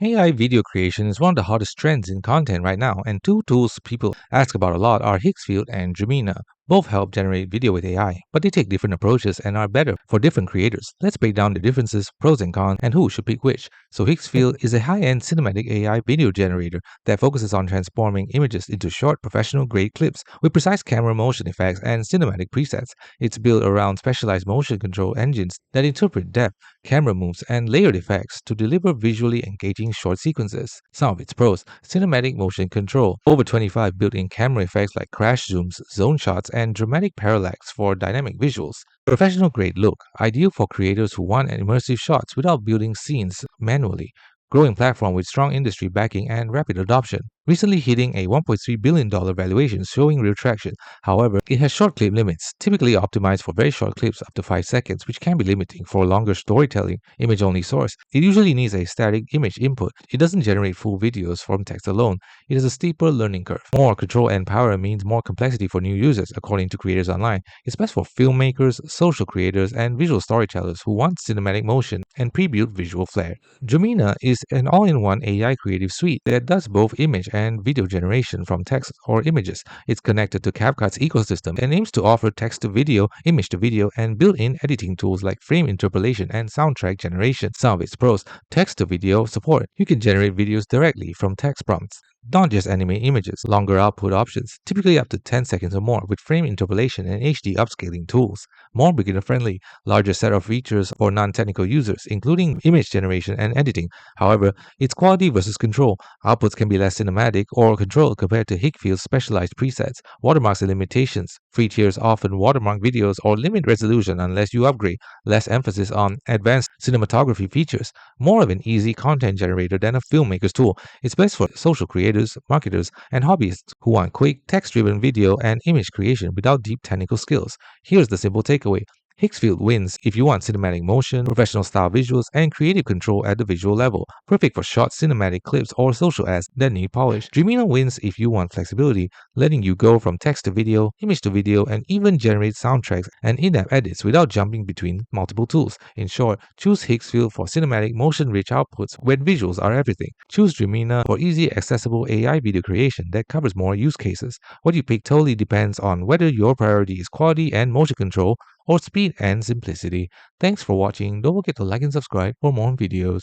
AI video creation is one of the hottest trends in content right now, and two tools people ask about a lot are Higgsfield and Dreamina. Both help generate video with AI, but they take different approaches and are better for different creators. Let's break down the differences, pros and cons, and who should pick which. So Higgsfield is a high-end cinematic AI video generator that focuses on transforming images into short, professional-grade clips with precise camera motion effects and cinematic presets. It's built around specialized motion control engines that interpret depth, camera moves, and layered effects to deliver visually engaging short sequences. Some of its pros: cinematic motion control, over 25 built-in camera effects like crash zooms, zone shots, and dramatic parallax for dynamic visuals. Professional grade look, ideal for creators who want immersive shots without building scenes manually. Growing platform with strong industry backing and rapid adoption. Recently hitting a $1.3 billion valuation, showing real traction. However, it has short clip limits, typically optimized for very short clips up to 5 seconds, which can be limiting for longer storytelling, image-only source. It usually needs a static image input. It doesn't generate full videos from text alone. It has a steeper learning curve. More control and power means more complexity for new users, according to creators online. It's best for filmmakers, social creators, and visual storytellers who want cinematic motion and pre-built visual flair. Dreamina is an all-in-one AI creative suite that does both image and video generation from text or images. It's connected to CapCut's ecosystem and aims to offer text to video, image to video, and built-in editing tools like frame interpolation and soundtrack generation. Some of its pros: text to video support. You can generate videos directly from text prompts, not just animate images. Longer output options, typically up to 10 seconds or more, with frame interpolation and HD upscaling tools. More beginner friendly, larger set of features for non-technical users, including image generation and editing. However, its quality versus control. Outputs can be less cinematic or controlled compared to Higgsfield's specialized presets. Watermarks and limitations. Free tiers often watermark videos or limit resolution unless you upgrade. Less emphasis on advanced cinematography features. More of an easy content generator than a filmmaker's tool. It's best for social creators, marketers, and hobbyists who want quick, text-driven video and image creation without deep technical skills. Here's the simple takeaway. Higgsfield wins if you want cinematic motion, professional style visuals, and creative control at the visual level. Perfect for short cinematic clips or social ads that need polish. Dreamina wins if you want flexibility, letting you go from text to video, and even generate soundtracks and in-app edits without jumping between multiple tools. In short, choose Higgsfield for cinematic, motion-rich outputs where visuals are everything. Choose Dreamina for easy, accessible AI video creation that covers more use cases. What you pick totally depends on whether your priority is quality and motion control or speed and simplicity. Thanks for watching. Don't forget to like and subscribe for more videos.